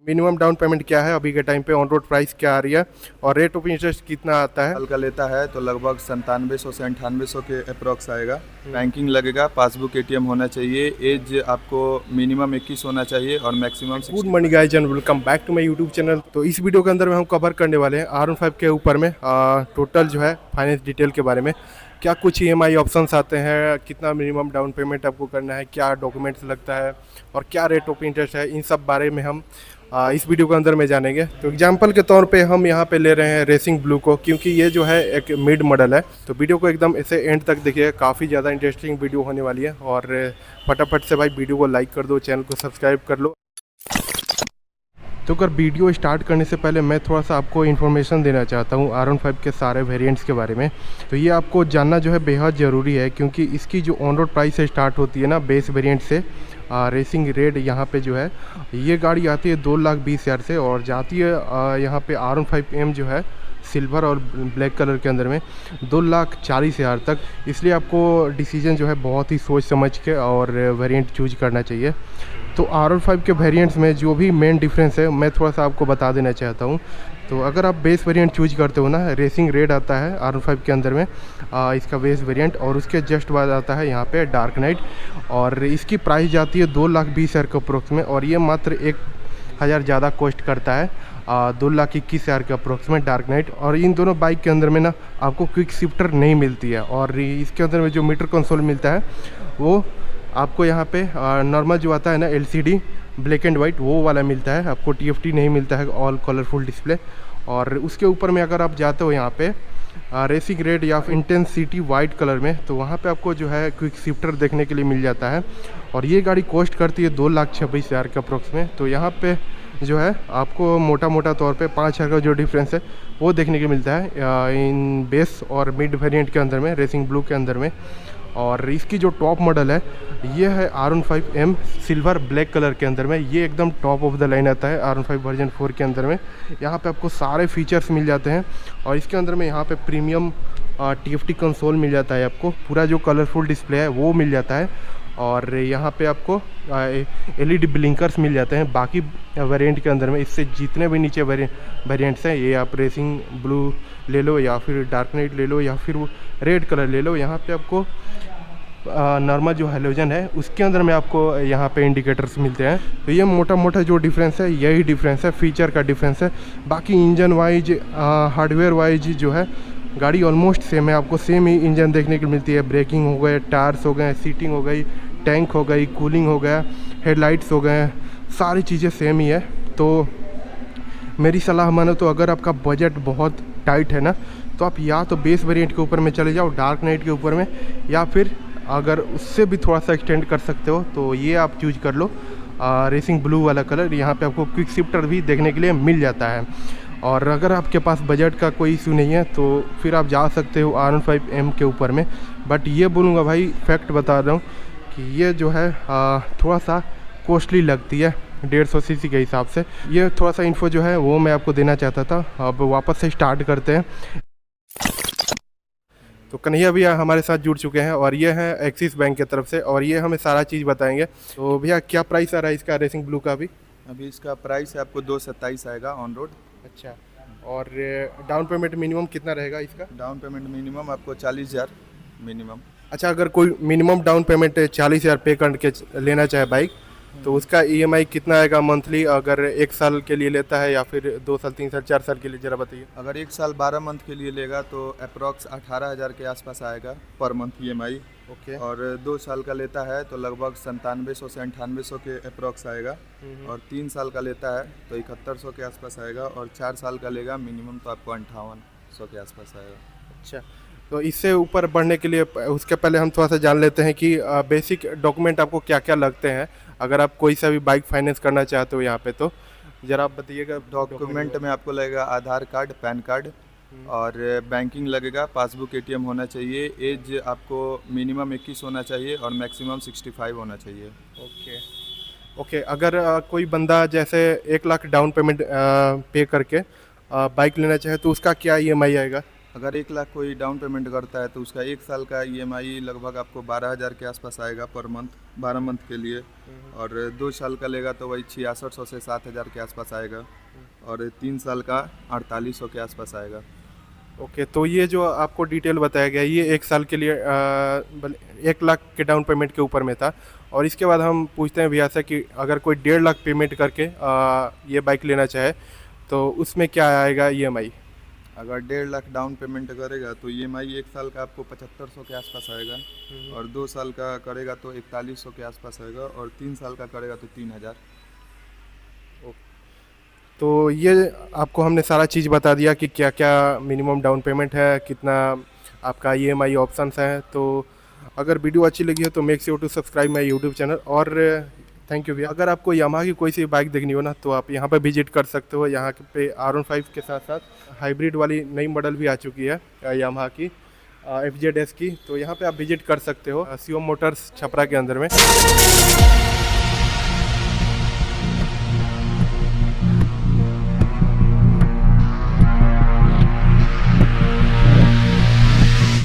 Minimum down payment क्या है अभी के टाइम पे, ऑन रोड प्राइस क्या आ रही है और रेट ऑफ इंटरेस्ट कितना आता है? साल का लेता है तो लगभग 9700 से 9800 के अप्रॉक्स आएगा। हम्म। बैंकिंग लगेगा, पासबुक एटीएम होना चाहिए, एज आपको मिनिमम 21 होना चाहिए और maximum good 65। Morning guys and welcome back to my YouTube channel. तो इस वीडियो के अंदर में हम कवर करने वाले हैं R15 के ऊपर में टोटल जो है फाइनेंस डिटेल के बारे में। क्या कुछ EMI ऑप्शंस आते हैं, कितना मिनिमम डाउन पेमेंट आपको करना है, क्या डॉक्यूमेंट्स लगता है और क्या रेट ऑफ इंटरेस्ट है, इन सब बारे में हम इस वीडियो के अंदर में जानेंगे। तो एग्जांपल के तौर पे हम यहाँ पे ले रहे हैं रेसिंग ब्लू को, क्योंकि ये जो है एक मिड मॉडल है। तो वीडियो को एकदम ऐसे एंड तक देखिए, काफ़ी ज़्यादा इंटरेस्टिंग वीडियो होने वाली है। और फटाफट से भाई वीडियो को लाइक कर दो, चैनल को सब्सक्राइब कर लो। तो अगर वीडियो स्टार्ट करने से पहले मैं थोड़ा सा आपको इन्फॉर्मेशन देना चाहता हूँ R15 के सारे वेरिएंट्स के बारे में। तो ये आपको जानना जो है बेहद ज़रूरी है, क्योंकि इसकी जो ऑन रोड प्राइस से स्टार्ट होती है ना बेस वेरिएंट से, रेसिंग रेड यहाँ पे जो है ये गाड़ी आती है 2,20,000 से और जाती है यहाँ पे R15M जो है सिल्वर और ब्लैक कलर के अंदर में 2,40,000 तक। इसलिए आपको डिसीजन जो है बहुत ही सोच समझ के और वेरिएंट चूज करना चाहिए। तो R15 के वेरिएंट्स में जो भी मेन डिफरेंस है मैं थोड़ा सा आपको बता देना चाहता हूँ। तो अगर आप बेस वेरिएंट चूज करते हो ना, रेसिंग रेड आता है R15 के अंदर में इसका बेस वेरिएंट, और उसके जस्ट बाद आता है यहाँ पे डार्क नाइट, और इसकी प्राइस जाती है 2,20,000 के अप्रोक्स में, और ये मात्र 1,000 ज़्यादा कॉस्ट करता है 2,21,000 के अप्रोक्स में डार्क नाइट। और इन दोनों बाइक के अंदर में ना आपको क्विक शिफ्टर नहीं मिलती है, और इसके अंदर में जो मीटर कंसोल मिलता है वो आपको यहाँ पे नॉर्मल जो आता है ना LCD ब्लैक एंड वाइट वो वाला मिलता है, आपको TFT नहीं मिलता है ऑल कलरफुल डिस्प्ले। और उसके ऊपर में अगर आप जाते हो यहाँ पे रेसिंग रेड या फिर इंटेंसिटी वाइट कलर में, तो वहाँ पे आपको जो है क्विक शिफ्टर देखने के लिए मिल जाता है, और ये गाड़ी कॉस्ट करती है 2,26,000 के अप्रोक्स में। तो यहाँ पे जो है आपको मोटा मोटा तौर पे 5,000 का जो डिफरेंस है वो देखने को मिलता है इन बेस और मिड वेरिएंट के अंदर में, रेसिंग ब्लू के अंदर में। और इसकी जो टॉप मॉडल है ये है R15M सिल्वर ब्लैक कलर के अंदर में। ये एकदम टॉप ऑफ द लाइन आता है R15 वर्जन 4 के अंदर में। यहाँ पे आपको सारे फीचर्स मिल जाते हैं, और इसके अंदर में यहाँ पे प्रीमियम TFT कंसोल मिल जाता है, आपको पूरा जो कलरफुल डिस्प्ले है वो मिल जाता है, और यहाँ पे आपको LED ब्लिंकर्स मिल जाते हैं बाकी वेरिएंट के अंदर में। इससे जितने भी नीचे वेरिएंट्स हैं, ये आप रेसिंग ब्लू ले लो या फिर डार्क नाइट ले लो या फिर रेड कलर ले लो, यहाँ पे आपको नॉर्मल जो हेलोजन है उसके अंदर में आपको यहाँ पे इंडिकेटर्स मिलते हैं। तो ये मोटा मोटा जो डिफरेंस है यही डिफरेंस है, फीचर का डिफरेंस है। बाकी इंजन वाइज हार्डवेयर वाइज जो है गाड़ी ऑलमोस्ट सेम है, आपको सेम ही इंजन देखने को मिलती है। ब्रेकिंग हो गए, टायर्स हो गए, सीटिंग हो गई, टैंक हो गई, कूलिंग हो गया, हेडलाइट्स हो गए, सारी चीज़ें सेम ही है। तो मेरी सलाह मानो तो अगर आपका बजट बहुत टाइट है ना, तो आप या तो बेस वेरिएंट के ऊपर में चले जाओ डार्क नाइट के ऊपर में, या फिर अगर उससे भी थोड़ा सा एक्सटेंड कर सकते हो तो ये आप चूज कर लो रेसिंग ब्लू वाला कलर। यहाँ पे आपको क्विक शिफ्टर भी देखने के लिए मिल जाता है। और अगर आपके पास बजट का कोई इशू नहीं है तो फिर आप जा सकते हो R15M के ऊपर में। बट ये बोलूँगा भाई, फैक्ट बता रहा हूँ कि ये जो है थोड़ा सा कॉस्टली लगती है 150 सीसी के हिसाब से। ये थोड़ा सा इन्फो जो है वो मैं आपको देना चाहता था। अब वापस से स्टार्ट करते हैं। तो कन्हैया भैया हमारे साथ जुड़ चुके हैं, और ये हैं एक्सिस बैंक की तरफ से, और ये हमें सारा चीज़ बताएंगे। तो भैया क्या प्राइस आ रहा है इसका रेसिंग ब्लू का भी? अभी इसका प्राइस है आपको 2,27 आएगा ऑन रोड। अच्छा, और डाउन पेमेंट मिनिमम कितना रहेगा इसका? डाउन पेमेंट मिनिमम आपको 40,000 मिनिमम। अच्छा, अगर कोई मिनिमम डाउन पेमेंट 40,000 पे करके लेना चाहे बाइक, तो उसका EMI कितना आएगा मंथली, अगर 1 साल के लिए लेता है या फिर 2 साल 3 साल 4 साल के लिए, ज़रा बताइए। अगर 1 साल 12 मंथ के लिए लेगा तो अप्रॉक्स 18,000 के आसपास आएगा पर मंथ EMI। ओके। और 2 साल का लेता है तो लगभग 9700 से 9800 के अप्रॉक्स आएगा। और 3 साल का लेता है तो 7100 के आसपास आएगा। और 4 साल का लेगा मिनिमम तो आपको 5800 के आसपास आएगा। अच्छा, तो इससे ऊपर बढ़ने के लिए उसके पहले हम थोड़ा सा जान लेते हैं कि बेसिक डॉक्यूमेंट आपको क्या क्या लगते हैं अगर आप कोई सा भी बाइक फाइनेंस करना चाहते हो यहाँ पे। तो ज़रा आप बताइएगा। डॉक्यूमेंट में आपको लगेगा आधार कार्ड, पैन कार्ड, और बैंकिंग लगेगा, पासबुक एटीएम होना चाहिए, एज आपको मिनिमम 21 होना चाहिए और मैक्सिमम 65 होना चाहिए। ओके। ओके, अगर कोई बंदा जैसे 1 लाख डाउन पेमेंट पे करके बाइक लेना चाहे तो उसका क्या EMI आएगा? अगर 1 लाख कोई डाउन पेमेंट करता है तो उसका 1 साल का ईएमआई लगभग आपको 12,000 के आसपास आएगा पर मंथ, 12 मंथ के लिए। और 2 साल का लेगा तो वही 6600 से 7,000 के आसपास आएगा। और 3 साल का 4800 के आसपास आएगा। ओके, तो ये जो आपको डिटेल बताया गया ये 1 साल के लिए 1 लाख के डाउन पेमेंट के ऊपर में था। और इसके बाद हम पूछते हैं भैया से कि अगर कोई 1.5 लाख पेमेंट करके ये बाइक लेना चाहे तो उसमें क्या आएगा ईएमआई? अगर 1.5 लाख डाउन पेमेंट करेगा तो ईएमआई 1 साल का आपको 7500 के आसपास आएगा। और 2 साल का करेगा तो 4100 के आसपास आएगा। और 3 साल का करेगा तो 3000। तो ये आपको हमने सारा चीज़ बता दिया कि क्या क्या मिनिमम डाउन पेमेंट है, कितना आपका ईएमआई ऑप्शंस हैं। तो अगर वीडियो अच्छी लगी है तो make sure to subscribe my YouTube channel. और थैंक यू भैया। अगर आपको यामाहा की कोई सी बाइक देखनी हो ना तो आप यहाँ पे विजिट कर सकते हो। यहाँ पे R15 के साथ साथ हाइब्रिड वाली नई मॉडल भी आ चुकी है यामाहा की FZS की। तो यहाँ पे आप विजिट कर सकते हो शिवम मोटर्स छपरा के अंदर में।